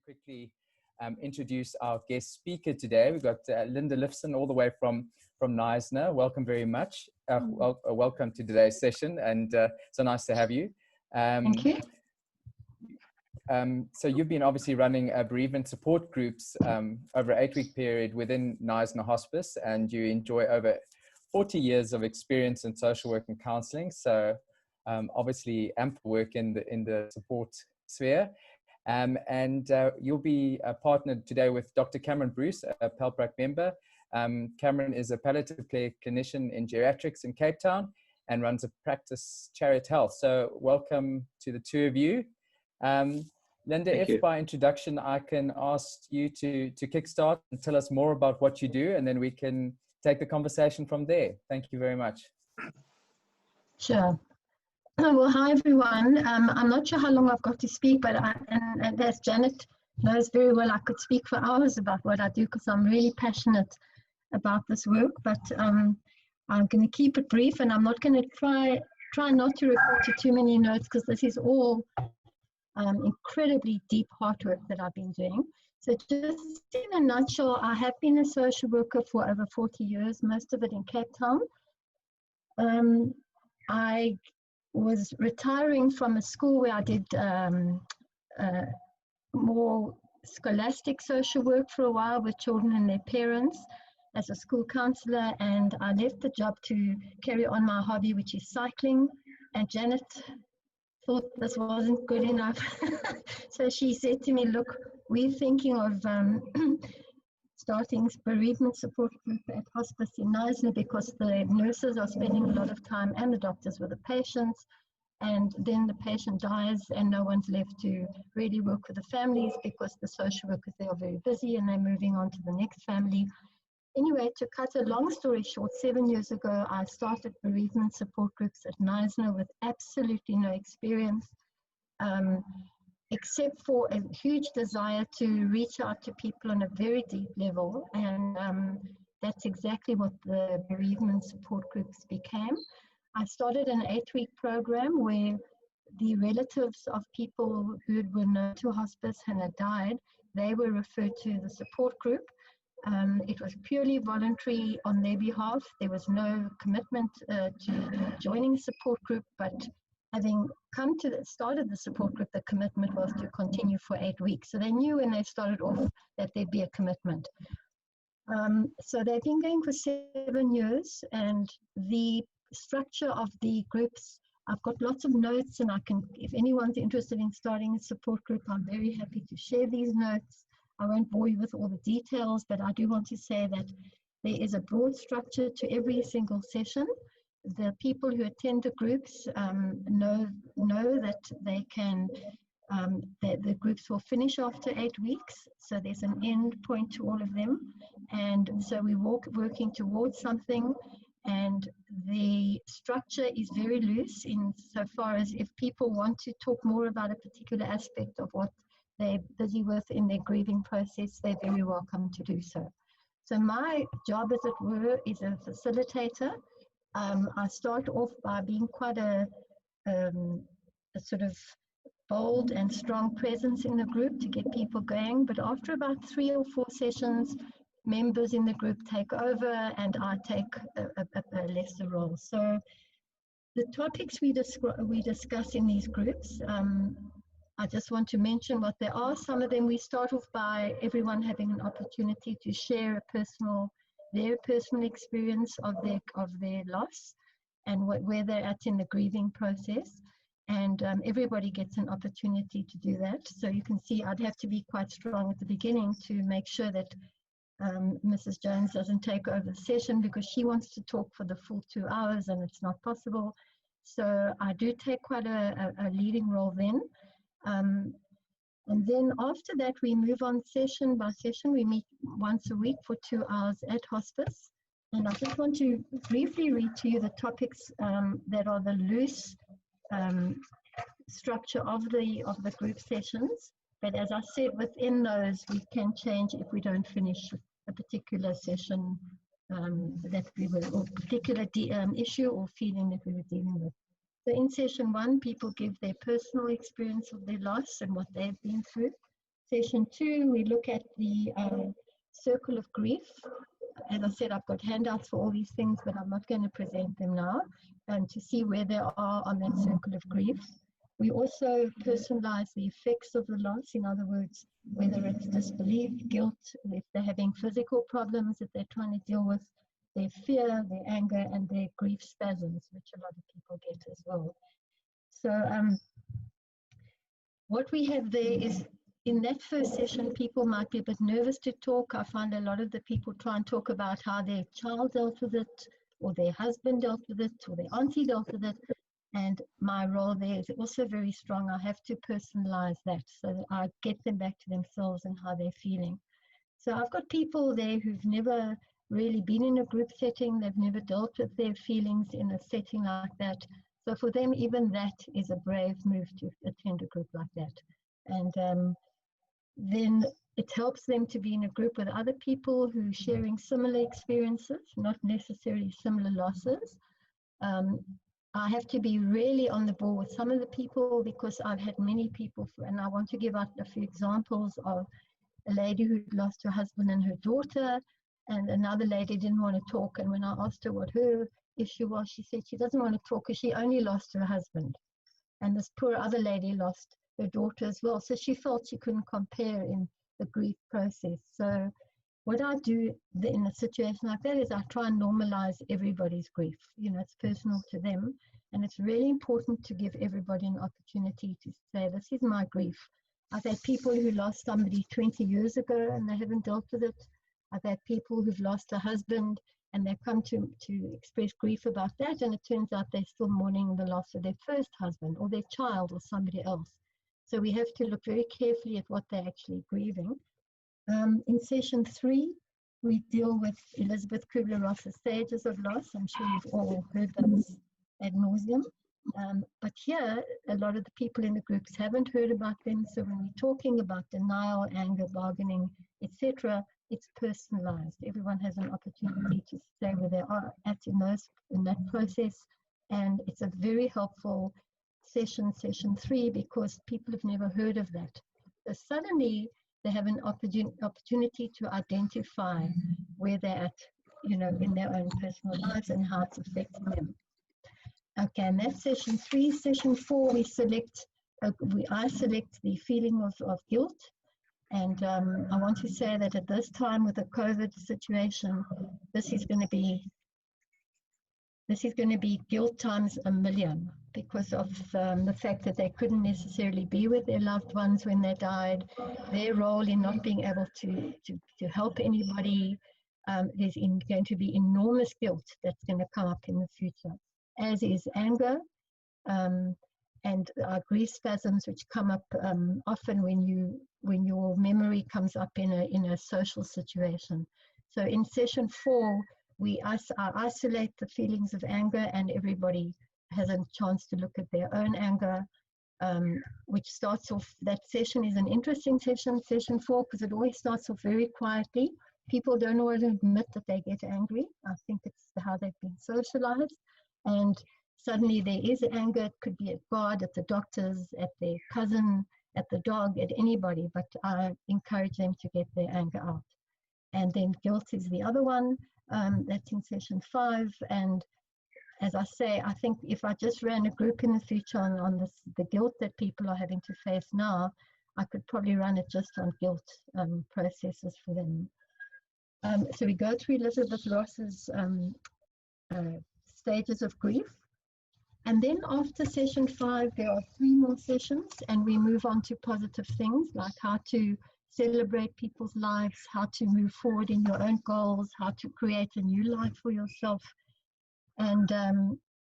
quickly introduce our guest speaker today. We've got Linda Lifson all the way from Knysna. Welcome very much. Welcome to today's session, and so nice to have you. Thank you. So you've been obviously running bereavement support groups over an 8-week period within Knysna Hospice, and you enjoy over 40 years of experience in social work and counselling. So obviously ample work in the support sphere. And you'll be partnered today with Dr. Cameron Bruce, a PALPRAC member. Cameron is a palliative care clinician in geriatrics in Cape Town and runs a practice, Chariot Health. So welcome to the two of you. Linda, if by introduction I can ask you to kickstart and tell us more about what you do, and then we can take the conversation from there. Thank you very much. Sure. Well, hi everyone. I'm not sure how long I've got to speak, but and as Janet knows very well, I could speak for hours about what I do because I'm really passionate about this work. But I'm going to keep it brief, and I'm not going to try not to refer to too many notes because this is all incredibly deep heart work that I've been doing. So just in a nutshell, I have been a social worker for over 40 years, most of it in Cape Town. I was retiring from a school where I did more scholastic social work for a while with children and their parents as a school counsellor, and I left the job to carry on my hobby, which is cycling. And Janet thought this wasn't good enough. So she said to me, look, we're thinking of starting bereavement support group at hospice in Knysna because the nurses are spending a lot of time and the doctors with the patients, and then the patient dies and no one's left to really work with the families because the social workers, they are very busy and they're moving on to the next family. Anyway, to cut a long story short, 7 years ago, I started bereavement support groups at Knysna with absolutely no experience, except for a huge desire to reach out to people on a very deep level. And that's exactly what the bereavement support groups became. I started an 8-week program where the relatives of people who were known to hospice and had died, they were referred to the support group. It was purely voluntary on their behalf. There was no commitment to joining a support group, but having come to started the support group, the commitment was to continue for 8 weeks. So they knew when they started off that there'd be a commitment. So they've been going for 7 years, and the structure of the groups, I've got lots of notes, and I can, if anyone's interested in starting a support group, I'm very happy to share these notes. I won't bore you with all the details, but I do want to say that there is a broad structure to every single session. The people who attend the groups know that they can, that the groups will finish after 8 weeks. So there's an end point to all of them. And so we working towards something. And the structure is very loose in so far as if people want to talk more about a particular aspect of what they're busy with in their grieving process, they're very welcome to do so. So my job, as it were, is a facilitator. I start off by being quite a sort of bold and strong presence in the group to get people going. But after about 3 or 4 sessions, members in the group take over and I take a lesser role. So the topics we discuss in these groups, I just want to mention what they are. Some of them we start off by everyone having an opportunity to share their personal experience of their loss and where they're at in the grieving process. And everybody gets an opportunity to do that. So you can see I'd have to be quite strong at the beginning to make sure that Mrs. Jones doesn't take over the session because she wants to talk for the full 2 hours and it's not possible. So I do take quite a leading role then. And then after that, we move on session by session. We meet once a week for 2 hours at hospice. And I just want to briefly read to you the topics that are the loose structure of the group sessions. But as I said, within those, we can change if we don't finish a particular session that we were, or particular issue or feeling that we were dealing with. So in session 1, people give their personal experience of their loss and what they've been through. Session 2, we look at the circle of grief. As I said, I've got handouts for all these things, but I'm not going to present them now, and to see where they are on that circle of grief. We also personalize the effects of the loss. In other words, whether it's disbelief, guilt, if they're having physical problems that they're trying to deal with, their fear, their anger, and their grief spasms, which a lot of people get as well. So what we have there is, in that first session, people might be a bit nervous to talk. I find a lot of the people try and talk about how their child dealt with it, or their husband dealt with it, or their auntie dealt with it. And my role there is also very strong. I have to personalize that so that I get them back to themselves and how they're feeling. So I've got people there who've never really been in a group setting. They've never dealt with their feelings in a setting like that. So for them, even that is a brave move to attend a group like that. And then it helps them to be in a group with other people who are sharing similar experiences, not necessarily similar losses. I have to be really on the ball with some of the people, because I've had many people, and I want to give out a few examples of a lady who lost her husband and her daughter, and another lady didn't want to talk. And when I asked her what her issue was, she said she doesn't want to talk because she only lost her husband. And this poor other lady lost her daughter as well. So she felt she couldn't compare in the grief process. So what I do in a situation like that is I try and normalize everybody's grief. You know, it's personal to them. And it's really important to give everybody an opportunity to say, this is my grief. I've had people who lost somebody 20 years ago and they haven't dealt with it. I've had people who've lost a husband and they come to express grief about that, and it turns out they're still mourning the loss of their first husband or their child or somebody else. So we have to look very carefully at what they're actually grieving. In session 3, we deal with Elizabeth Kubler-Ross's stages of loss. I'm sure you've all heard those ad nauseum. But here, a lot of the people in the groups haven't heard about them. So when we're talking about denial, anger, bargaining, etc., it's personalized. Everyone has an opportunity to say where they are at in that process. And it's a very helpful session 3, because people have never heard of that. So suddenly they have an opportunity to identify where they're at, you know, in their own personal lives and how it's affecting them. Okay, and that's session 3. Session 4, I select the feeling of guilt. And I want to say that at this time with the COVID situation, this is going to be guilt times a million, because of the fact that they couldn't necessarily be with their loved ones when they died, their role in not being able to help anybody. There's going to be enormous guilt that's going to come up in the future, as is anger and grief spasms, which come up often when your memory comes up in a social situation. So in session 4, I isolate the feelings of anger, and everybody has a chance to look at their own anger, which starts off, that session is an interesting session 4, because it always starts off very quietly. People don't always admit that they get angry. I think it's how they've been socialized. And suddenly there is anger. It could be at God, at the doctors, at their cousin, at the dog, at anybody, but I encourage them to get their anger out. And then guilt is the other one. That's in session 5. And as I say, I think if I just ran a group in the future on the guilt that people are having to face now, I could probably run it just on guilt processes for them. So we go through Elizabeth Ross's stages of grief. And then after session 5, there are 3 more sessions, and we move on to positive things, like how to celebrate people's lives, how to move forward in your own goals, how to create a new life for yourself. And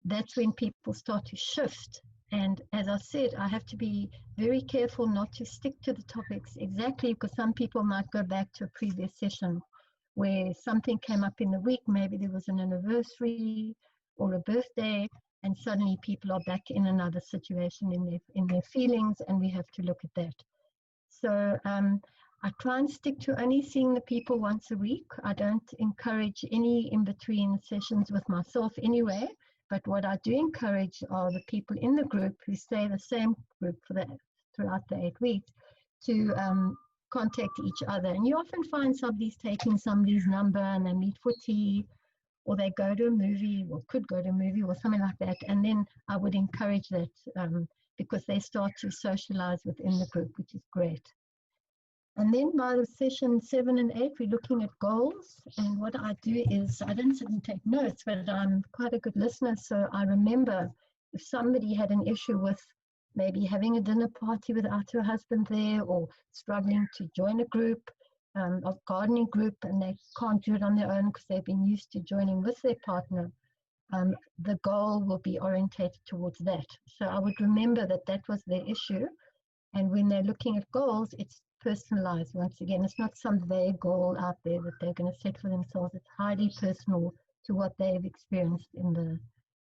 that's when people start to shift. And as I said, I have to be very careful not to stick to the topics exactly, because some people might go back to a previous session where something came up in the week. Maybe there was an anniversary or a birthday, and suddenly people are back in another situation in their feelings, and we have to look at that. So I try and stick to only seeing the people once a week. I don't encourage any in-between sessions with myself anyway, but what I do encourage are the people in the group who stay the same group throughout the 8 weeks to contact each other. And you often find somebody's taking somebody's number and they meet for tea, or they go to a movie, or could go to a movie or something like that. And then I would encourage that because they start to socialize within the group, which is great. And then by the session 7 and 8, we're looking at goals. And what I do is, I didn't sit and take notes, but I'm quite a good listener. So I remember if somebody had an issue with maybe having a dinner party without her husband there, or struggling to join a group, of gardening group, and they can't do it on their own because they've been used to joining with their partner, the goal will be orientated towards that. So I would remember that that was their issue. And when they're looking at goals, it's personalized. Once again, it's not some vague goal out there that they're going to set for themselves. It's highly personal to what they've experienced in the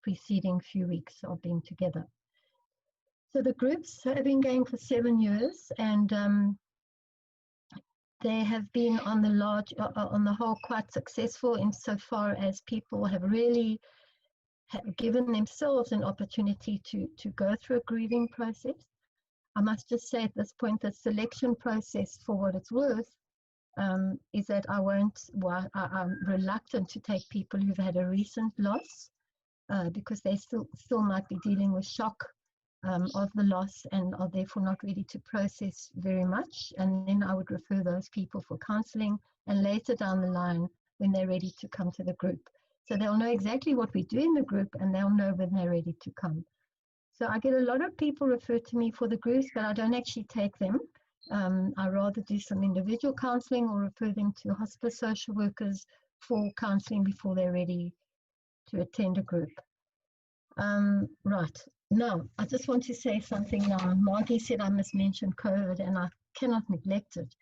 preceding few weeks of being together. So the groups have been going for 7 years, and they have been on the whole quite successful insofar as people have really given themselves an opportunity to go through a grieving process. I must just say at this point, the selection process, for what it's worth, is that I'm reluctant to take people who've had a recent loss, because they still might be dealing with shock of the loss and are therefore not ready to process very much. And then I would refer those people for counseling, and later down the line when they're ready to come to the group. So they'll know exactly what we do in the group, and they'll know when they're ready to come. So I get a lot of people referred to me for the groups, but I don't actually take them. I rather do some individual counseling or refer them to hospice social workers for counseling before they're ready to attend a group. Right. Now, I just want to say something now. Margie said I must mention COVID, and I cannot neglect it.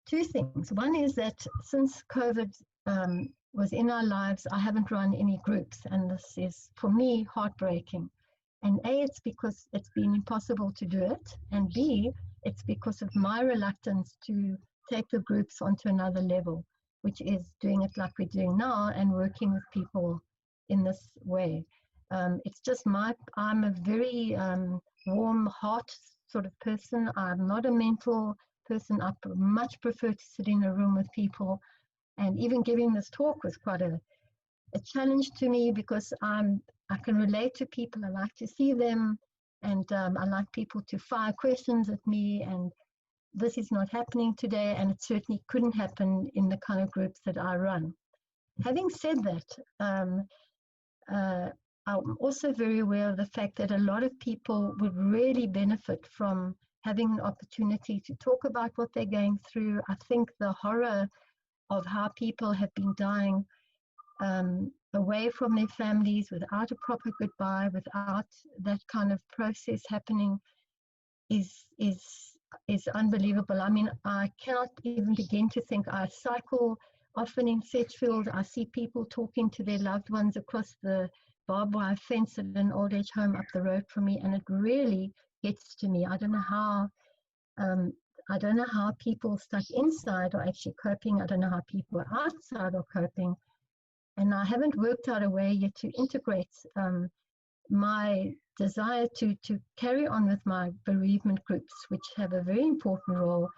Two things. One is that since COVID was in our lives, I haven't run any groups, and this is, for me, heartbreaking. And A, it's because it's been impossible to do it, and B, it's because of my reluctance to take the groups onto another level, which is doing it like we're doing now and working with people in this way. It's just I'm a very warm heart sort of person. I'm not a mental person. I much prefer to sit in a room with people, and even giving this talk was quite a challenge to me, because I can relate to people. I like to see them, and I like people to fire questions at me, and this is not happening today, and it certainly couldn't happen in the kind of groups that I run. Having said that, I'm also very aware of the fact that a lot of people would really benefit from having an opportunity to talk about what they're going through. I think the horror of how people have been dying away from their families, without a proper goodbye, without that kind of process happening, is unbelievable. I mean, I cannot even begin to think. I cycle often in Sedgefield. I see people talking to their loved ones across the barbed wire fence at an old age home up the road from me, and it really gets to me. I don't know how people stuck inside are actually coping. I don't know how people outside are coping. And I haven't worked out a way yet to integrate my desire to carry on with my bereavement groups, which have a very important role,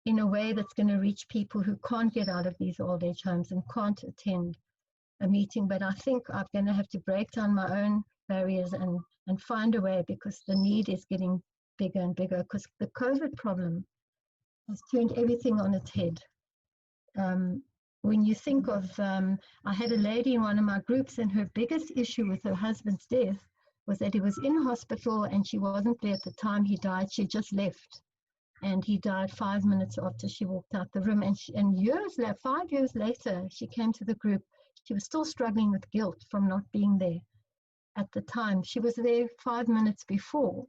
in a way that's going to reach people who can't get out of these old age homes and can't attend a meeting. But I think I'm going to have to break down my own barriers and find a way, because the need is getting bigger and bigger, because the COVID problem has turned everything on its head. When you think of, I had a lady in one of my groups, and her biggest issue with her husband's death was that he was in hospital and she wasn't there at the time he died. She just left, and he died 5 minutes after she walked out the room. And 5 years later, she came to the group. She was still struggling with guilt from not being there at the time. She was there 5 minutes before,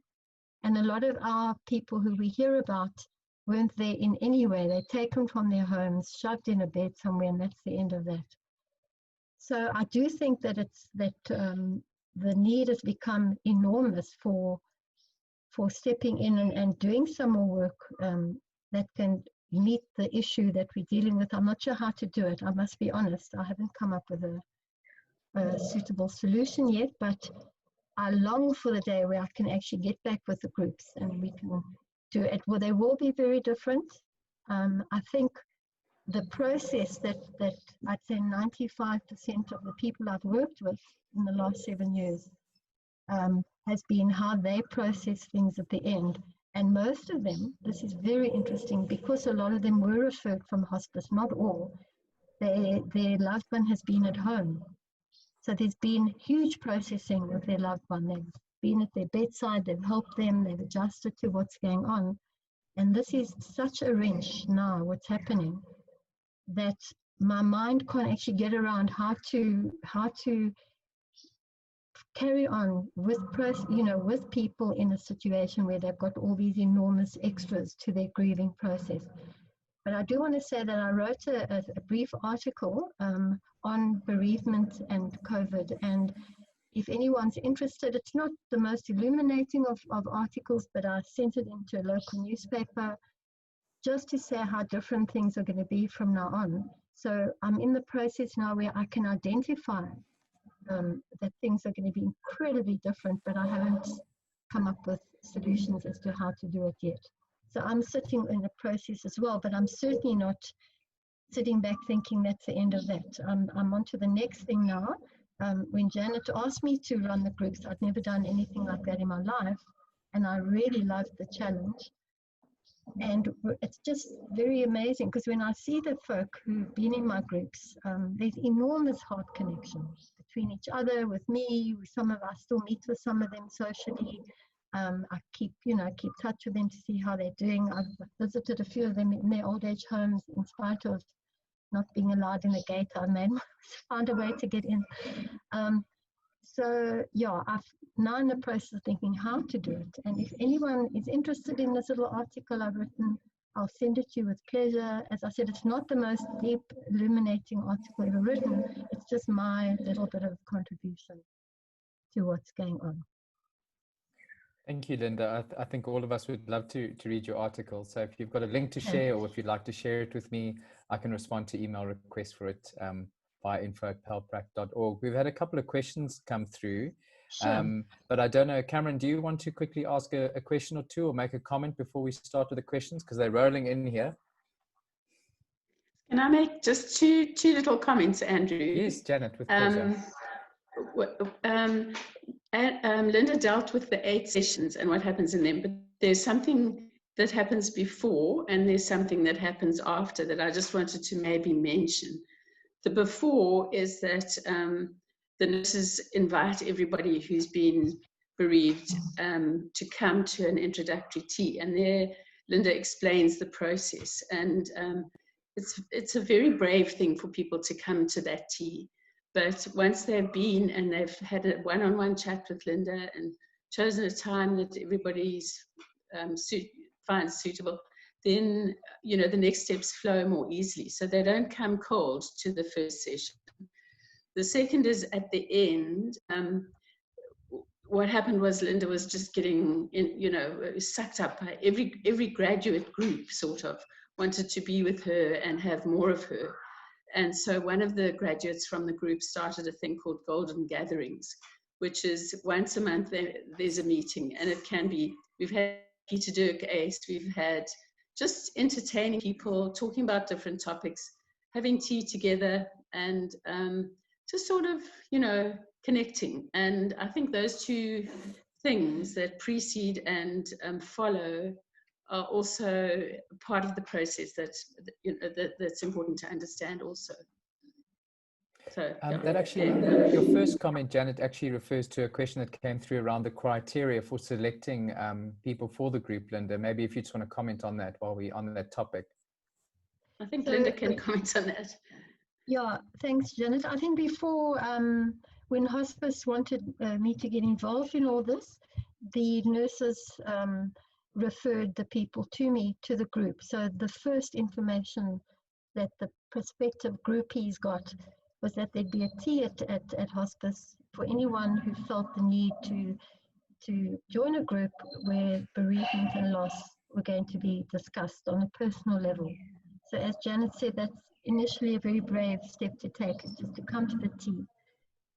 and a lot of our people who we hear about weren't there in any way. They're taken from their homes, shoved in a bed somewhere, and that's the end of that. So I do think that the need has become enormous for stepping in and doing some more work that can meet the issue that we're dealing with. I'm not sure how to do it. I must be honest. I haven't come up with a suitable solution yet, but I long for the day where I can actually get back with the groups and we can well, they will be very different. I think the process that I'd say 95% of the people I've worked with in the last 7 years has been how they process things at the end. And most of them, this is very interesting, because a lot of them were referred from hospice, not all, their loved one has been at home. So there's been huge processing with their loved one. They've been at their bedside, they've helped them, they've adjusted to what's going on. And this is such a wrench now, what's happening, that my mind can't actually get around how to carry on with with people in a situation where they've got all these enormous extras to their grieving process. But I do want to say that I wrote a brief article on bereavement and COVID, and if anyone's interested, it's not the most illuminating of articles, but I sent it into a local newspaper just to say how different things are going to be from now on. So I'm in the process now where I can identify that things are going to be incredibly different, but I haven't come up with solutions as to how to do it yet. So I'm sitting in the process as well, but I'm certainly not sitting back thinking that's the end of that. I'm on to the next thing now. When Janet asked me to run the groups, I'd never done anything like that in my life, and I really loved the challenge. And it's just very amazing, because when I see the folk who've been in my groups, there's enormous heart connection between each other, with me. Some of us still meet with some of them socially. I keep touch with them to see how they're doing. I've visited a few of them in their old age homes, in spite of not being allowed in the gate. I found a way to get in. So yeah, I've now in the process of thinking how to do it. And if anyone is interested in this little article I've written, I'll send it to you with pleasure. As I said, it's not the most deep, illuminating article ever written. It's just my little bit of contribution to what's going on. Thank you, Linda. I think all of us would love to read your article. So if you've got a link to share, or if you'd like to share it with me, I can respond to email requests for it by info@palprac.org. We've had a couple of questions come through, Sure. but I don't know, Cameron, do you want to quickly ask a question or two, or make a comment before we start with the questions? Because they're rolling in here. Can I make just two little comments, Andrew? Yes, Janet, with pleasure. Linda dealt with the 8 sessions and what happens in them, but there's something that happens before and there's something that happens after that I just wanted to maybe mention. The before is that the nurses invite everybody who's been bereaved to come to an introductory tea, and there Linda explains the process, and it's a very brave thing for people to come to that tea. But once they've been and they've had a one-on-one chat with Linda and chosen a time that everybody's finds suitable, then the next steps flow more easily. So they don't come cold to the first session. The second is at the end. What happened was Linda was just getting sucked up by every graduate group, sort of wanted to be with her and have more of her. And so one of the graduates from the group started a thing called Golden Gatherings, which is once a month there's a meeting, and it can be, we've had Peter Dirk Ace, we've had just entertaining people, talking about different topics, having tea together, and just sort of, connecting. And I think those two things that precede and follow are also part of the process that's important to understand also. So that actually, your first comment, Janet, actually refers to a question that came through around the criteria for selecting people for the group, Linda. Maybe if you just want to comment on that while we're on that topic. I think Linda can comment on that. Yeah, thanks, Janet. I think before, when hospice wanted me to get involved in all this, the nurses referred the people to me, to the group. So the first information that the prospective groupies got was that there'd be a tea at hospice for anyone who felt the need to join a group where bereavement and loss were going to be discussed on a personal level. So as Janet said, that's initially a very brave step to take, just to come to the tea.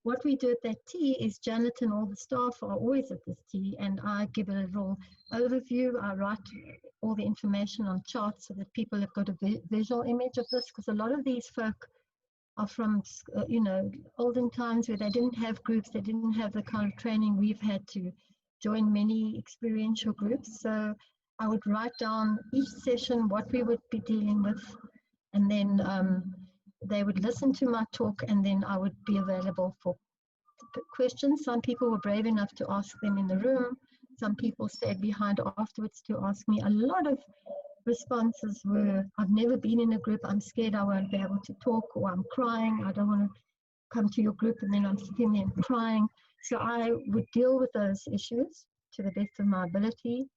what we do at that tea is Janet and all the staff are always at this tea, and I give a little overview. I write all the information on charts so that people have got a visual image of this, because a lot of these folk are from, olden times where they didn't have groups, they didn't have the kind of training we've had to join many experiential groups. So I would write down each session what we would be dealing with, and then they would listen to my talk, and then I would be available for questions. Some people were brave enough to ask them in the room. Some people stayed behind afterwards to ask me. A lot of responses were, I've never been in a group, I'm scared I won't be able to talk, or I'm crying, I don't want to come to your group, and then I'm sitting there crying. So I would deal with those issues to the best of my ability,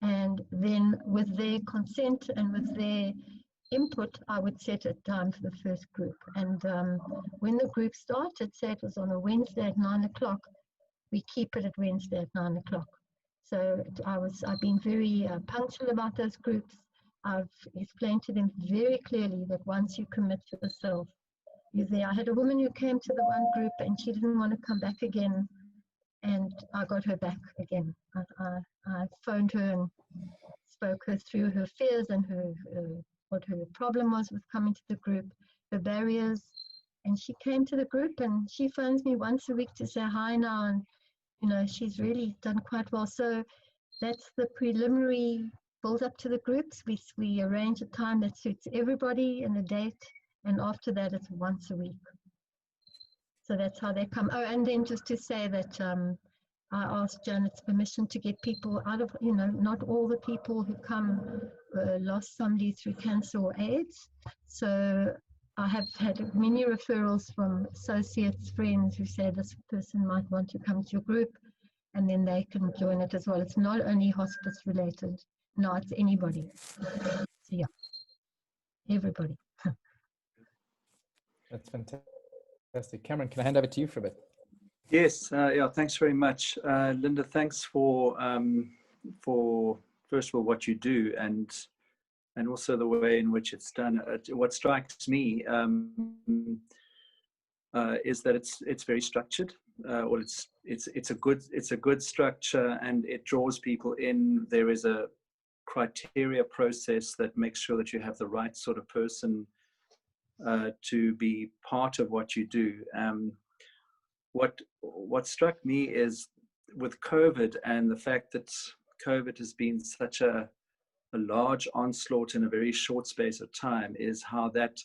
and then with their consent and with their input, I would set a time for the first group. And when the group started, say it was on a Wednesday at 9 o'clock, we keep it at Wednesday at 9 o'clock. So I've been very punctual about those groups. I've explained to them very clearly that once you commit yourself, you're there. I had a woman who came to the one group and she didn't want to come back again, and I got her back again. I phoned her and spoke her through her fears and what her problem was with coming to the group, her barriers, and she came to the group, and she phones me once a week to say hi now, and she's really done quite well. So that's the preliminary build up to the groups. We arrange a time that suits everybody and a date, and after that it's once a week. So that's how they come. Oh, and then just to say that I asked Janet's permission to get people out of, not all the people who come lost somebody through cancer or AIDS. So I have had many referrals from associates, friends who say this person might want to come to your group, and then they can join it as well. It's not only hospice related. No, it's anybody. So yeah, everybody. That's fantastic. Cameron, can I hand over to you for a bit? Yes, yeah, thanks very much. Linda, thanks for first of all what you do, and also the way in which it's done. What strikes me is that it's very structured, or it's a good structure, and it draws people in. There is a criteria process that makes sure that you have the right sort of person to be part of what you do. What struck me is with COVID, and the fact that COVID has been such a large onslaught in a very short space of time, is how that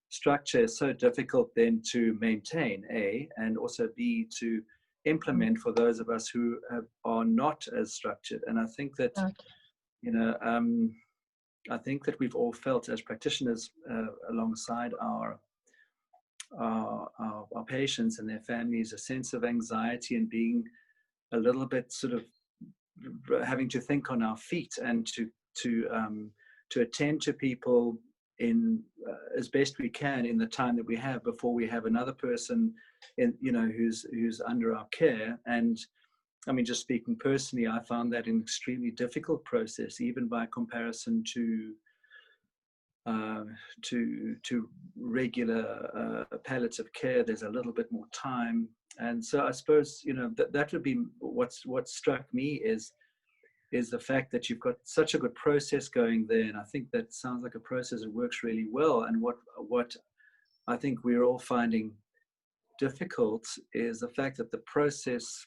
structure is so difficult then to maintain, A, and also B, to implement for those of us who are not as structured. And I think that, I think that we've all felt as practitioners alongside our patients and their families a sense of anxiety and being a little bit sort of having to think on our feet and to attend to people in as best we can in the time that we have before we have another person in who's under our care. And I mean, just speaking personally, I found that an extremely difficult process, even by comparison to regular palliative care. There's a little bit more time, and so I suppose that would be what struck me is the fact that you've got such a good process going there, and I think that sounds like a process that works really well. And what I think we're all finding difficult is the fact that the process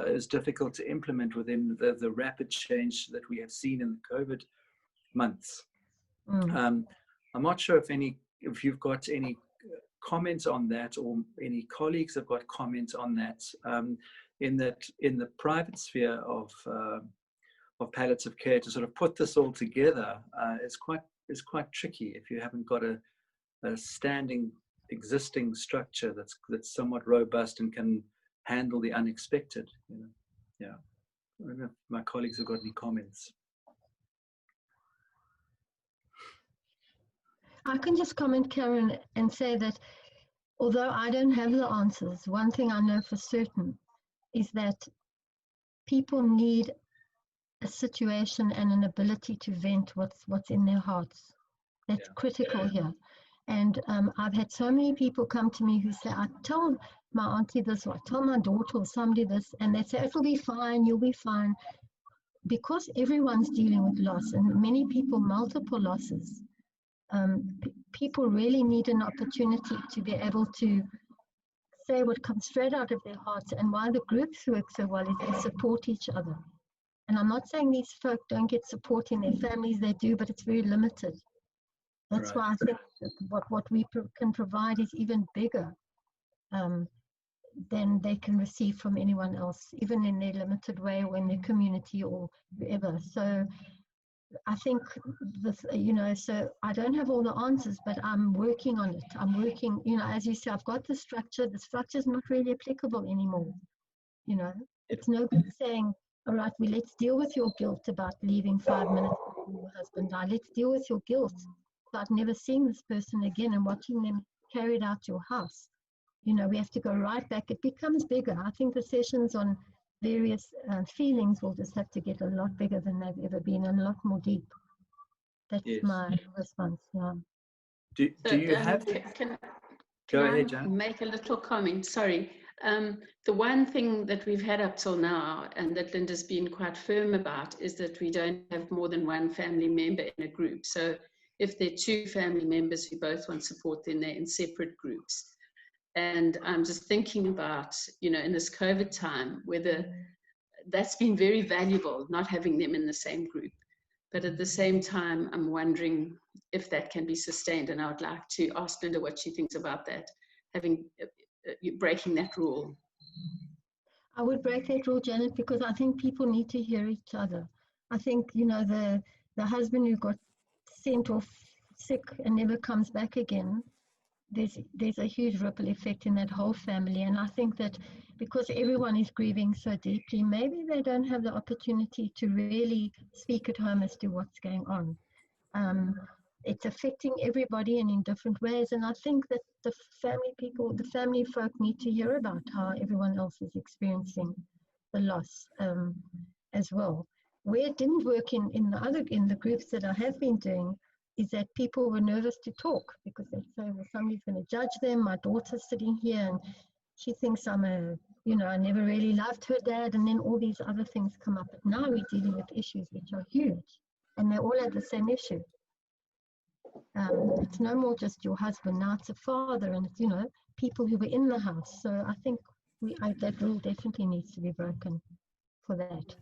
is difficult to implement within the rapid change that we have seen in the COVID months. I'm not sure if you've got any comments on that, or any colleagues have got comments on that. In the private sphere of palliative care, to sort of put this all together is quite tricky if you haven't got a standing existing structure that's somewhat robust and can handle the unexpected. Yeah. I don't know if my colleagues have got any comments. I can just comment, Karen, and say that although I don't have the answers, one thing I know for certain is that people need a situation and an ability to vent what's in their hearts. That's critical here. And I've had so many people come to me who say, I tell my auntie this, or I tell my daughter or somebody this, and they say, it'll be fine, you'll be fine. Because everyone's dealing with loss, and many people, multiple losses, people really need an opportunity to be able to say what comes straight out of their hearts. And why the groups work so well is they support each other. And I'm not saying these folk don't get support in their families, they do, but it's very limited. That's Right. why I think that what we can provide is even bigger than they can receive from anyone else, even in their limited way or in their community or wherever. So I think this, so I don't have all the answers, but I'm working on it. I'm working, as you say, I've got the structure. The structure is not really applicable anymore. It's no good saying, all right, let's deal with your guilt about leaving 5 minutes before your husband died. Let's deal with your guilt about never seeing this person again and watching them carried out your house. We have to go right back. It becomes bigger. I think the sessions on various feelings will just have to get a lot bigger than they've ever been, and a lot more deep. That's my response. Yeah. Do you have? Can Go ahead, I Jan. make a little comment? Sorry. The one thing that we've had up till now, and that Linda's been quite firm about, is that we don't have more than one family member in a group. So if there are 2 family members who both want support, then they're in separate groups. And I'm just thinking about, in this COVID time, whether that's been very valuable, not having them in the same group. But at the same time, I'm wondering if that can be sustained. And I would like to ask Linda what she thinks about that, breaking that rule. I would break that rule, Janet, because I think people need to hear each other. I think, the husband who got sent off sick and never comes back again, there's a huge ripple effect in that whole family. And I think that because everyone is grieving so deeply, maybe they don't have the opportunity to really speak at home as to what's going on. It's affecting everybody and in different ways. And I think that the family folk need to hear about how everyone else is experiencing the loss as well. Where it didn't work in the groups that I have been doing is that people were nervous to talk because they say, well, somebody's going to judge them. My daughter's sitting here and she thinks I never really loved her dad, and then all these other things come up. But now we're dealing with issues which are huge, and they all have the same issue. It's no more just your husband, now it's a father, and it's, people who were in the house. So I think that rule definitely needs to be broken for that.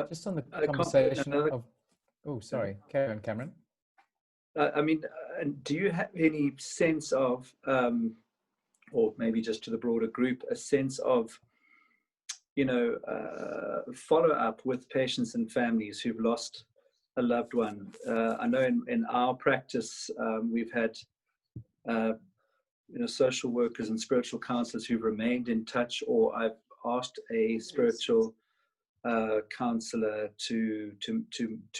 Just on the conversation of... Oh, sorry. Carry on, Cameron. Do you have any sense of, or maybe just to the broader group, a sense of, follow-up with patients and families who've lost a loved one? I know in our practice, we've had, social workers and spiritual counselors who've remained in touch, or I've asked a spiritual counselor to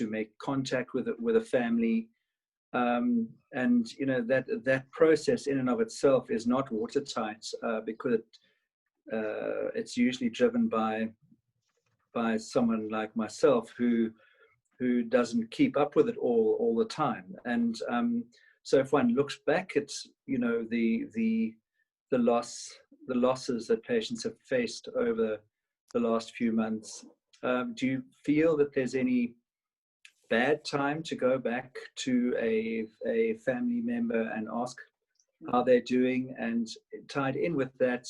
make contact with a family, and that process in and of itself is not watertight, because it's usually driven by someone like myself who doesn't keep up with it all the time. And so if one looks back at the losses that patients have faced over the last few months, do you feel that there's any bad time to go back to a family member and ask how they're doing? And tied in with that,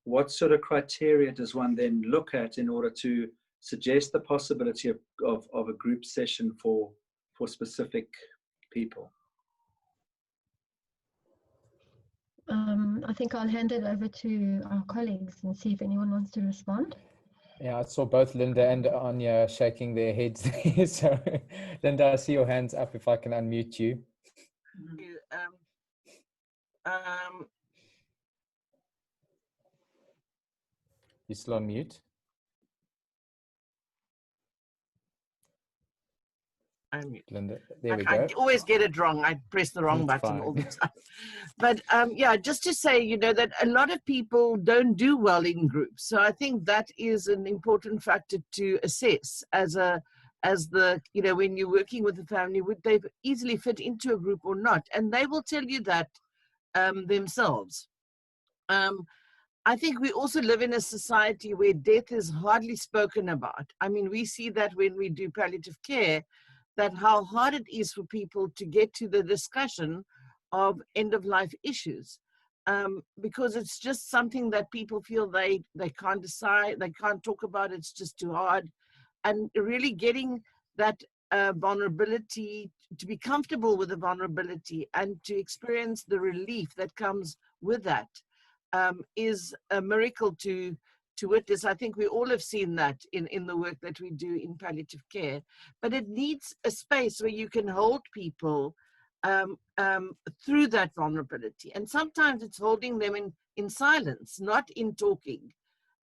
what sort of criteria does one then look at in order to suggest the possibility of a group session for specific people? I think I'll hand it over to our colleagues and see if anyone wants to respond. Yeah, I saw both Linda and Anya shaking their heads there. So, Linda, I see your hands up if I can unmute you. You're still on mute. Linda, there we go. I always get it wrong. I press the wrong button all the time. But just to say, that a lot of people don't do well in groups. So I think that is an important factor to assess when you're working with a family, would they easily fit into a group or not? And they will tell you that themselves. I think we also live in a society where death is hardly spoken about. I mean, we see that when we do palliative care, that how hard it is for people to get to the discussion of end-of-life issues, because it's just something that people feel they can't decide, they can't talk about, it's just too hard. And really getting that vulnerability, to be comfortable with the vulnerability and to experience the relief that comes with that, is a miracle to witness. I think we all have seen that in the work that we do in palliative care, but it needs a space where you can hold people through that vulnerability. And sometimes it's holding them in silence, not in talking.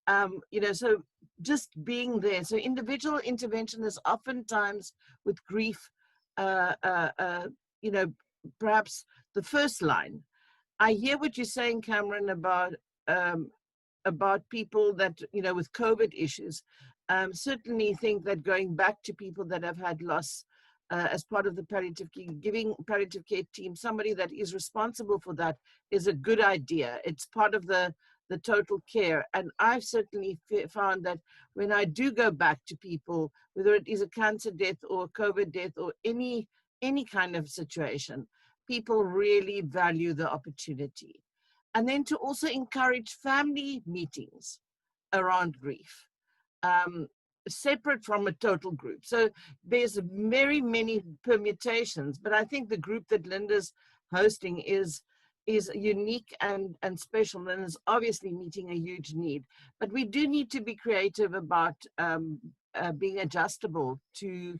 You know, so just being there. So individual intervention is oftentimes with grief, you know, perhaps the first line. I hear what you're saying, Cameron, about people that, you know, with COVID issues. Certainly think that going back to people that have had loss as part of the palliative care, giving palliative care team somebody that is responsible for that is a good idea. It's part of the total care. And I've certainly found that when I do go back to people, whether it is a cancer death or a COVID death or any kind of situation, people really value the opportunity. And then to also encourage family meetings around grief, separate from a total group. So there's very many permutations, but I think the group that Linda's hosting is unique and special, and is obviously meeting a huge need. But we do need to be creative about being adjustable to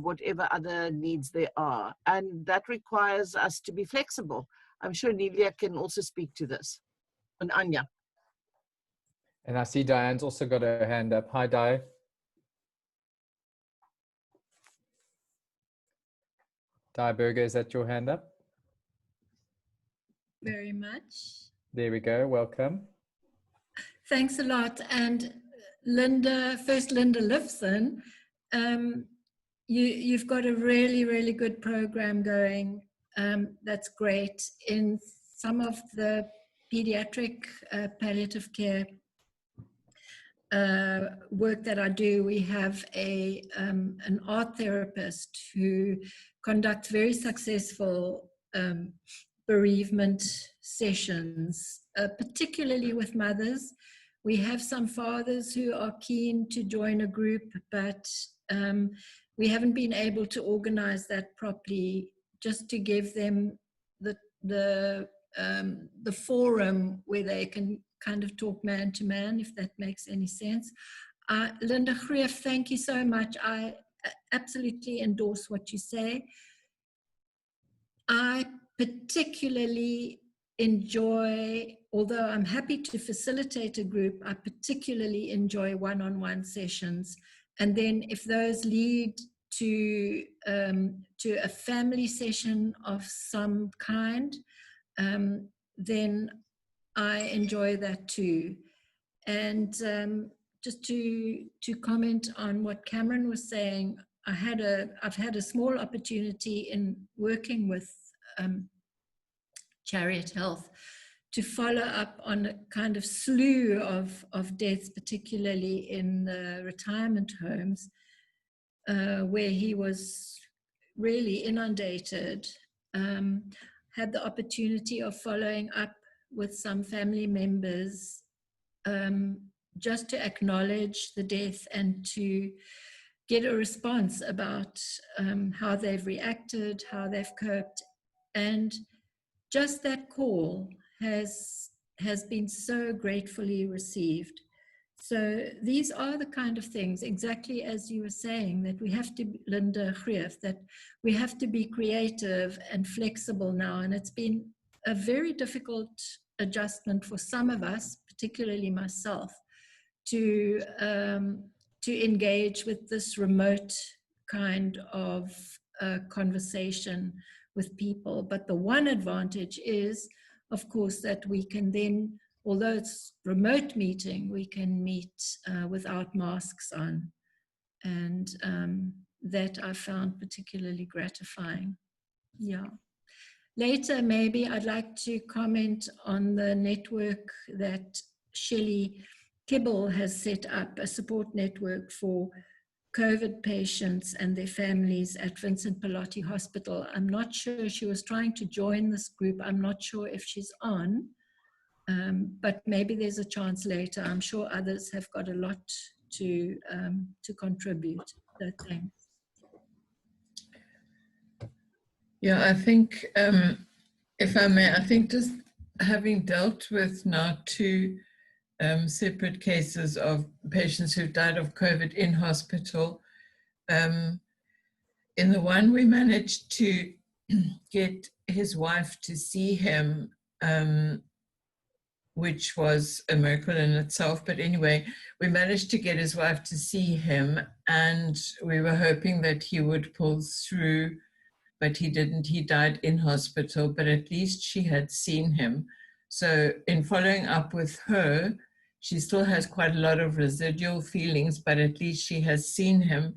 whatever other needs there are. And that requires us to be flexible. I'm sure Nelia can also speak to this. And Anya. And I see Diane's also got her hand up. Hi, Di. Di Berger, is that your hand up? Very much. There we go. Welcome. Thanks a lot. And Linda, first Linda Lifson, you've got a really, really good program going. That's great. In some of the pediatric palliative care work that I do, we have an art therapist who conducts very successful bereavement sessions, particularly with mothers. We have some fathers who are keen to join a group, but we haven't been able to organize that properly, just to give them the forum where they can kind of talk man to man, if that makes any sense. Linda Greef, thank you so much. I absolutely endorse what you say. I particularly enjoy, although I'm happy to facilitate a group, I particularly enjoy one-on-one sessions. And then if those lead to a family session of some kind, then I enjoy that too. And just to comment on what Cameron was saying, I've had a small opportunity in working with Chariot Health to follow up on a kind of slew of deaths, particularly in the retirement homes, where he was really inundated. Had the opportunity of following up with some family members, just to acknowledge the death and to get a response about how they've reacted, how they've coped. And just that call has been so gratefully received. So these are the kind of things, exactly as you were saying, that we have to, Linda Greef, that we have to be creative and flexible now. And it's been a very difficult adjustment for some of us, particularly myself, to engage with this remote kind of conversation with people. But the one advantage is, of course, that we can then, although it's remote meeting, we can meet without masks on. And that I found particularly gratifying. Yeah. later, maybe I'd like to comment on the network that Shelley Kibble has set up, a support network for COVID patients and their families at Vincent Pallotti Hospital. I'm not sure, she was trying to join this group. I'm not sure if she's on, but maybe there's a chance later. I'm sure others have got a lot to contribute. So thanks. Yeah, I think, if I may, I think just having dealt with now two separate cases of patients who've died of COVID in hospital. In the one, we managed to get his wife to see him, which was a miracle in itself. But anyway, we managed to get his wife to see him, and we were hoping that he would pull through, but he didn't. He died in hospital, but at least she had seen him. So in following up with her, she still has quite a lot of residual feelings, but at least she has seen him,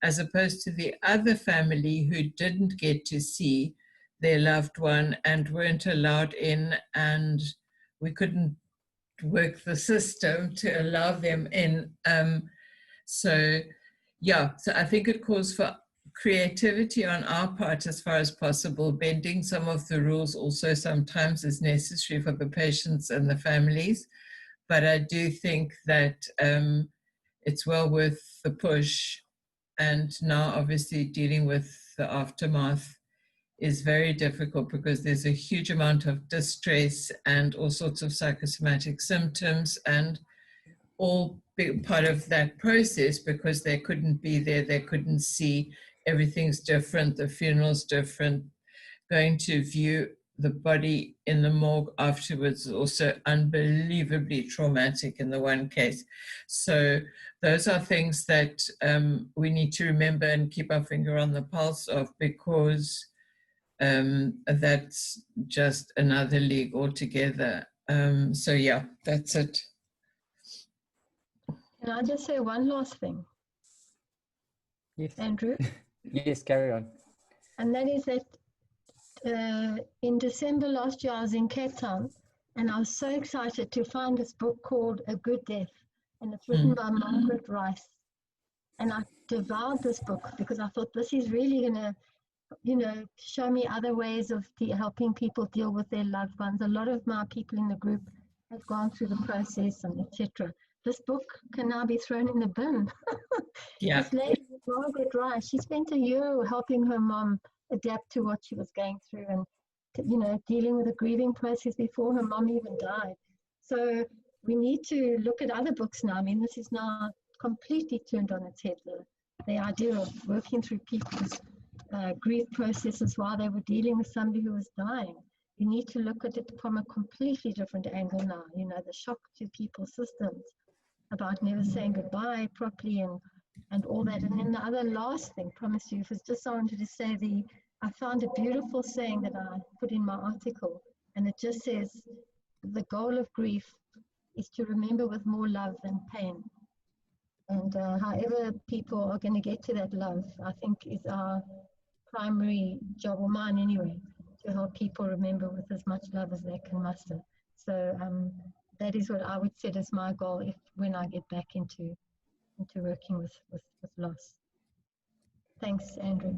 as opposed to the other family who didn't get to see their loved one and weren't allowed in, and we couldn't work the system to allow them in. So I think it calls for creativity on our part as far as possible. Bending some of the rules also sometimes is necessary for the patients and the families. But I do think that it's well worth the push. And now obviously dealing with the aftermath is very difficult because there's a huge amount of distress and all sorts of psychosomatic symptoms, and all big part of that process because they couldn't be there, they couldn't see, everything's different, the funeral's different. Going to view the body in the morgue afterwards is also unbelievably traumatic in the one case. So those are things that we need to remember and keep our finger on the pulse of, because that's just another league altogether. So yeah, that's it. Can I just say one last thing? Yes. Andrew? Yes, carry on. And that is that in December last year, I was in Cape Town, and I was so excited to find this book called A Good Death, and it's written by Margaret Rice. And I devoured this book because I thought this is really going to, show me other ways of helping people deal with their loved ones. A lot of my people in the group have gone through the process and etc. This book can now be thrown in the bin. Yeah. This lady, Margaret Rice, she spent a year helping her mom adapt to what she was going through, and dealing with the grieving process before her mom even died. So we need to look at other books now. I mean, this is now completely turned on its head, the idea of working through people's grief processes while they were dealing with somebody who was dying. You need to look at it from a completely different angle now. The shock to people's systems about never saying goodbye properly and all that. And then the other last thing, promise you, was just I wanted to say I found a beautiful saying that I put in my article, and it just says, the goal of grief is to remember with more love than pain. And however people are going to get to that love, I think is our primary job, or mine anyway, to help people remember with as much love as they can muster. So that is what I would set as my goal when I get back into working with loss. Thanks, Andrew.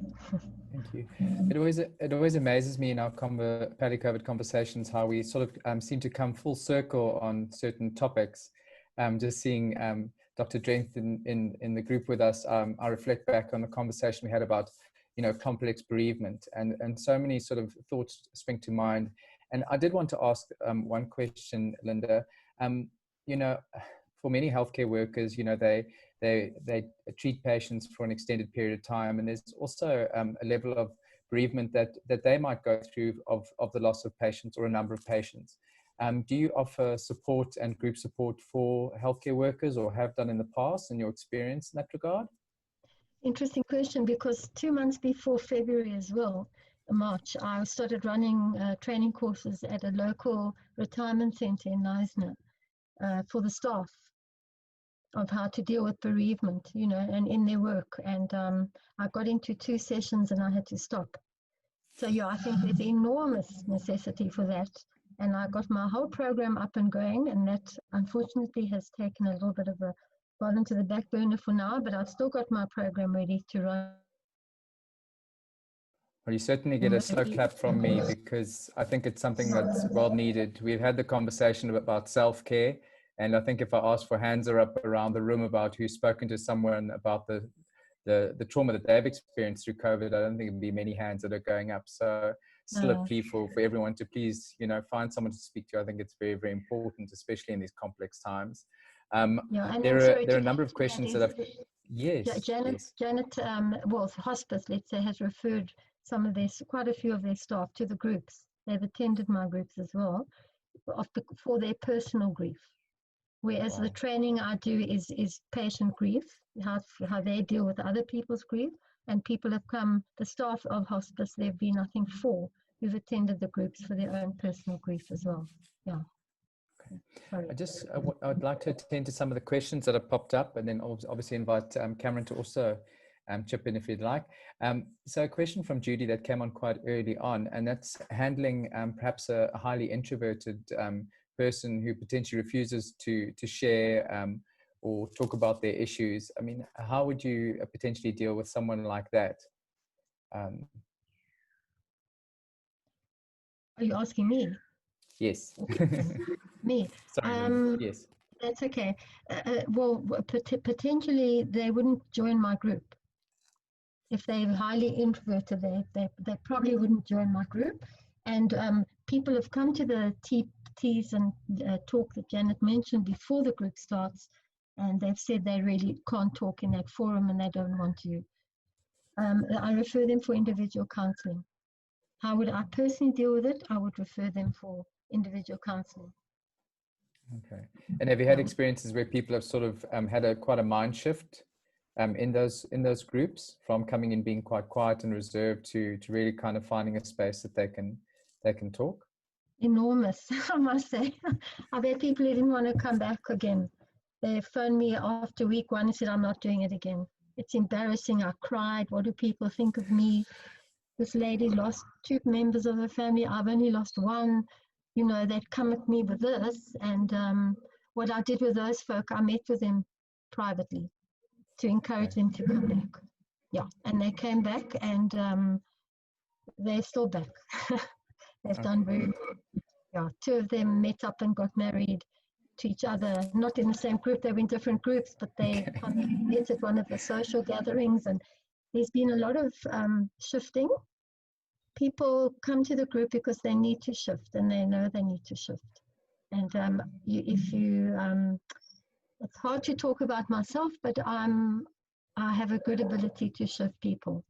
Thank you. It always amazes me in our PalliCOVID conversations how we sort of seem to come full circle on certain topics. Just seeing Dr. Drent in the group with us, I reflect back on the conversation we had about complex bereavement, and so many sort of thoughts spring to mind. And I did want to ask one question, Linda. For many healthcare workers, they treat patients for an extended period of time, and there's also a level of bereavement that they might go through of the loss of patients or a number of patients. Do you offer support and group support for healthcare workers, or have done in the past, in your experience in that regard? Interesting question, because 2 months before February as well, March, I started running training courses at a local retirement center in Knysna for the staff of how to deal with bereavement, and in their work. And I got into 2 sessions and I had to stop So yeah, I think there's enormous necessity for that. And I got my whole program up and going, and that unfortunately has taken a little bit of a gone into the back burner for now, but I've still got my program ready to run. Well, you certainly get a slow clap from me, because I think it's something that's well needed. We've had the conversation about self-care, and I think if I ask for hands are up around the room about who's spoken to someone about the trauma that they've experienced through COVID, I don't think there'll be many hands that are going up. So still a plea for everyone to please, find someone to speak to. I think it's very, very important, especially in these complex times. There are a number of questions that I've... Yes. Janet, well, hospice, let's say, has referred quite a few of their staff to the groups. They've attended my groups as well for their personal grief. Whereas the training I do is patient grief, how they deal with other people's grief. And people have come, the staff of hospice, there have been, I think, 4 who've attended the groups for their own personal grief as well. Yeah. Okay. Sorry. I'd like to attend to some of the questions that have popped up, and then obviously invite Cameron to also chip in if you'd like. So a question from Judy that came on quite early on, and that's handling perhaps a highly introverted person who potentially refuses to share or talk about their issues. I mean, how would you potentially deal with someone like that? Are you asking me? Yes. Me? Sorry, yes. That's okay. Well, potentially they wouldn't join my group. If they're highly introverted, they probably wouldn't join my group. And people have come to the teas and talk that Janet mentioned before the group starts, and they've said they really can't talk in that forum and they don't want to. I refer them for individual counselling. How would I personally deal with it? I would refer them for individual counselling. Okay. And have you had experiences where people have sort of had quite a mind shift in those groups, from coming in being quite quiet and reserved to really kind of finding a space that they can talk? Enormous, I must say. I've had people who didn't want to come back again. They phoned me after week 1 and said, I'm not doing it again. It's embarrassing. I cried. What do people think of me? This lady lost 2 members of her family. I've only lost 1. They'd come at me with this. And what I did with those folk, I met with them privately to encourage them to come back. Yeah, and they came back, and they're still back. They've done very well. Yeah, 2 of them met up and got married to each other, not in the same group. They were in different groups, but they met at one of the social gatherings, and there's been a lot of shifting. People come to the group because they need to shift, and they know they need to shift. And it's hard to talk about myself, but I have a good ability to shift people.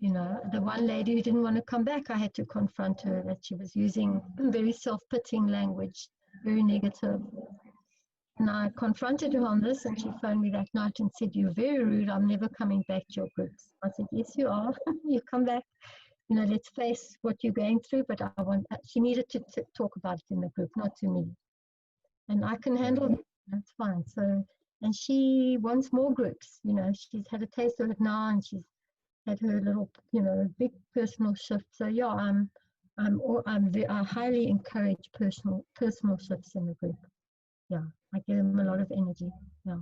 The one lady who didn't want to come back, I had to confront her that she was using very self-pitying language, very negative. And I confronted her on this, and she phoned me that night and said, "You're very rude. I'm never coming back to your groups." I said, "Yes, you are. You come back. Let's face what you're going through." But she needed to talk about it in the group, not to me. And I can handle it. That's fine. So, and she wants more groups. She's had a taste of it now, and she's had her little, big personal shift. So yeah, I highly encourage personal shifts in the group. Yeah, I give them a lot of energy. Yeah.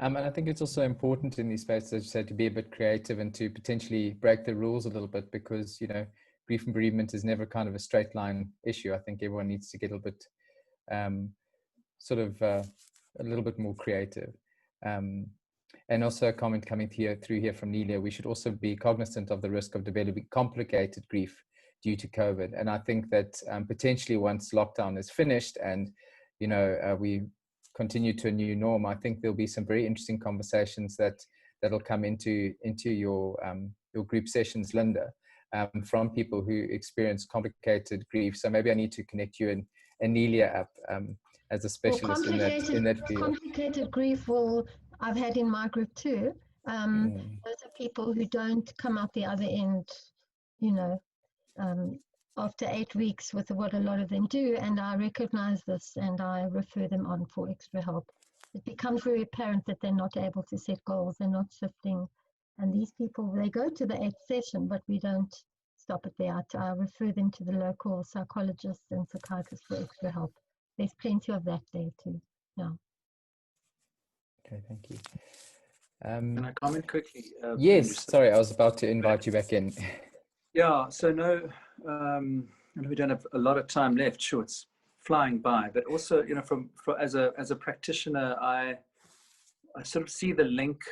And I think it's also important in these spaces, as you said, to be a bit creative and to potentially break the rules a little bit, because grief and bereavement is never kind of a straight line issue. I think everyone needs to get a little bit a little bit more creative. And also a comment coming through here from Nelia: we should also be cognizant of the risk of developing complicated grief due to COVID. And I think that potentially once lockdown is finished and, we continue to a new norm, I think there'll be some very interesting conversations that'll come into your group sessions, Linda, from people who experience complicated grief. So maybe I need to connect you and Nelia up as a specialist in that field. Complicated grief I've had in my group too. Those are people who don't come out the other end, after 8 weeks with what a lot of them do. And I recognize this and I refer them on for extra help. It becomes very apparent that they're not able to set goals, they're not shifting, And these people, they go to the 8th session, but we don't stop it there. I refer them to the local psychologists and psychiatrists for extra help. There's plenty of that there too. Yeah. Okay, thank you. Can I comment quickly? Yes, sorry, I was about to invite you back in. Yeah, so no, we don't have a lot of time left. Sure, it's flying by, but also, you know, as a practitioner, I sort of see the link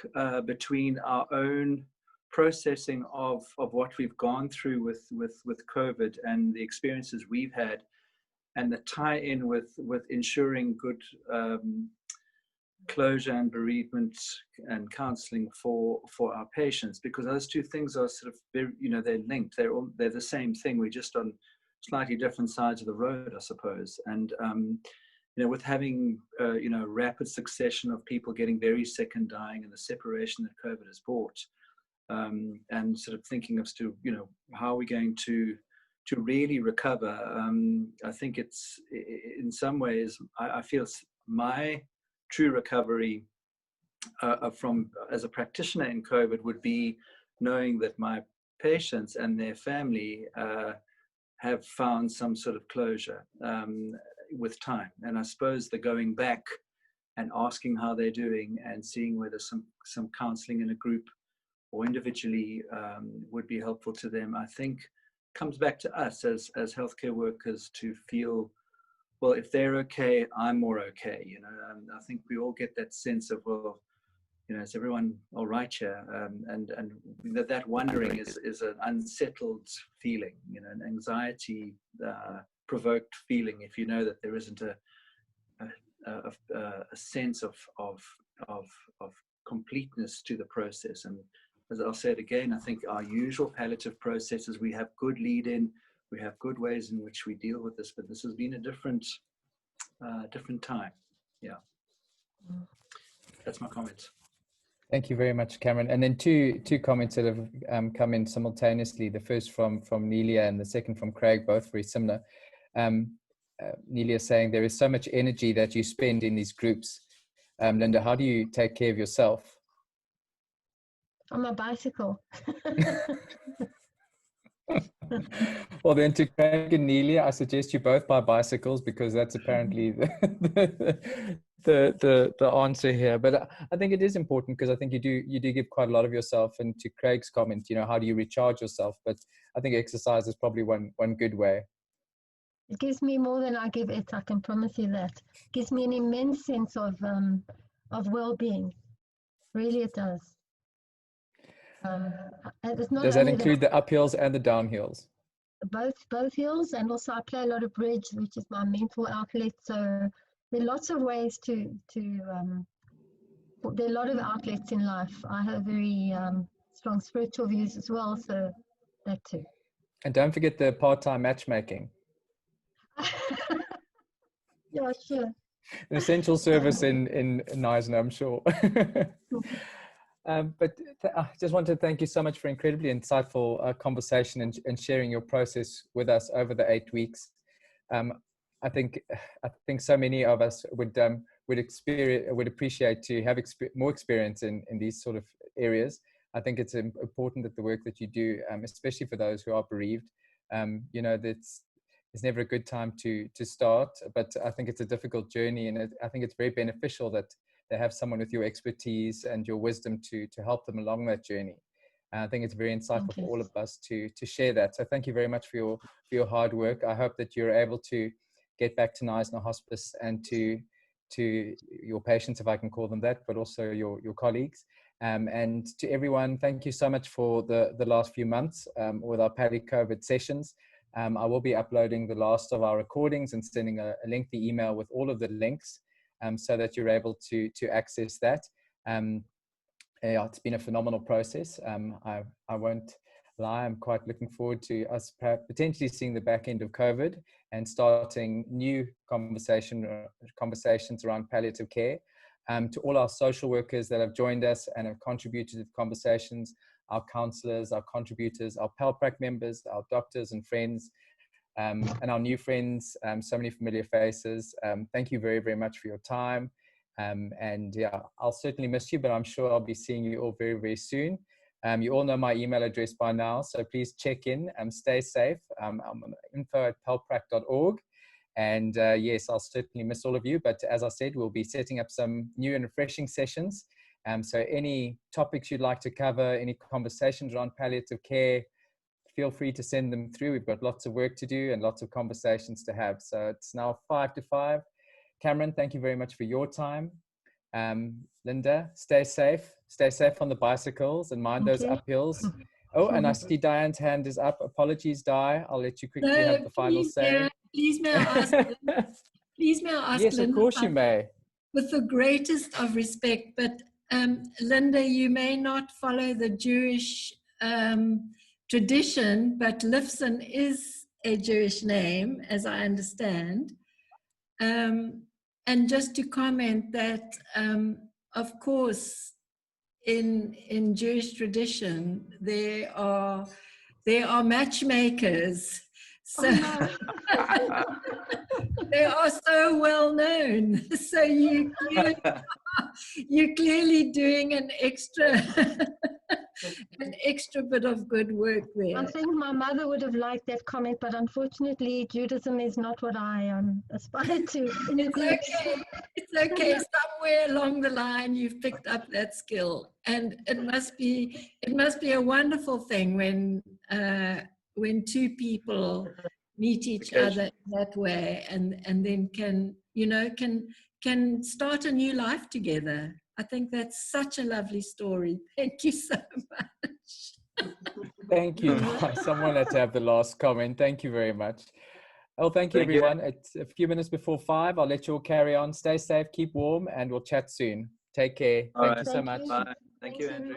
between our own processing of what we've gone through with COVID and the experiences we've had, and the tie-in with ensuring good closure and bereavement and counseling for our patients, because those two things are sort of very, you know, they're linked. They're the same thing. We're just on slightly different sides of the road, I suppose. And you know, with having you know, rapid succession of people getting very sick and dying, and the separation that COVID has brought, and sort of thinking as to, you know, how are we going to really recover. I think it's, in some ways, I feel my true recovery from as a practitioner in COVID would be knowing that my patients and their family have found some sort of closure with time. And I suppose the going back and asking how they're doing and seeing whether some counseling in a group or individually would be helpful to them, I think comes back to us as healthcare workers to feel, well, if they're okay, I'm more okay. You know, I think we all get that sense of, well, you know, is everyone all right here? And that wondering is an unsettled feeling, you know, an anxiety provoked feeling if you know that there isn't a sense of completeness to the process. And as I'll say it again, I think our usual palliative processes, we have good lead-in, we have good ways in which we deal with this, but this has been a different time. Yeah, that's my comments. Thank you very much, Cameron. And then two comments that have come in simultaneously. The first from Nelia and the second from Craig, both very similar. Nelia saying there is so much energy that you spend in these groups. Linda, how do you take care of yourself? On my bicycle. Well, then to Craig and Nelia, I suggest you both buy bicycles, because that's apparently the answer here. But I think it is important, because I think you do give quite a lot of yourself. And to Craig's comment, you know, how do you recharge yourself? But I think exercise is probably one good way. It gives me more than I give it, I can promise you that. It gives me an immense sense of well-being. Really, it does. Does that include the uphills and the downhills? Both hills, and also I play a lot of bridge, which is my mental outlet. So there are lots of ways there are a lot of outlets in life. I have very strong spiritual views as well, so that too. And don't forget the part-time matchmaking. Yeah, sure. An essential service in Neisner, I'm sure. But I just want to thank you so much for incredibly insightful conversation and sharing your process with us over the 8 weeks. I think so many of us would appreciate to have more experience in these sort of areas. I think it's important that the work that you do, especially for those who are bereaved, you know, it's never a good time to start, but I think it's a difficult journey, and I think it's very beneficial that they have someone with your expertise and your wisdom to help them along that journey. And I think it's very insightful for all of us to share that. So thank you very much for your hard work. I hope that you're able to get back to Neisner Hospice and to your patients, if I can call them that, but also your colleagues. And to everyone, thank you so much for the last few months with our PalliCOVID sessions. I will be uploading the last of our recordings and sending a lengthy email with all of the links so that you're able to access that. Yeah, it's been a phenomenal process. I won't lie, I'm quite looking forward to us potentially seeing the back end of COVID and starting new conversations around palliative care. To all our social workers that have joined us and have contributed to the conversations, our counselors, our contributors, our PALPRAC members, our doctors and friends, and our new friends, so many familiar faces. Thank you very, very much for your time. And yeah, I'll certainly miss you, but I'm sure I'll be seeing you all very, very soon. You all know my email address by now, so please check in and stay safe. I'm on info@palprac.org. And yes, I'll certainly miss all of you. But as I said, we'll be setting up some new and refreshing sessions. So any topics you'd like to cover, any conversations around palliative care, feel free to send them through. We've got lots of work to do and lots of conversations to have. So it's now 5 to 5. Cameron, thank you very much for your time. Linda, stay safe on the bicycles and mind those uphills. Oh, and I see Diane's hand is up. Apologies, Di. I'll let you quickly have the final say. Please may I ask Yes, Linda, of course you may. with the greatest of respect, but Linda, you may not follow the Jewish tradition, but Lifson is a Jewish name, as I understand. And just to comment that, of course, in Jewish tradition, there are matchmakers. So they are so well known. So you're clearly doing an extra bit of good work there. I think my mother would have liked that comment, but unfortunately, Judaism is not what I aspire to. It's okay. Somewhere along the line, you've picked up that skill, and it must be a wonderful thing when two people meet each other that way, and then can start a new life together. I think that's such a lovely story. Thank you so much. Thank you. Someone had to have the last comment. Thank you very much. Oh, thank you, everyone. It's a few minutes before 5. I'll let you all carry on. Stay safe, keep warm, and we'll chat soon. Take care. Thank you so much. Bye. Thank you, Andrew.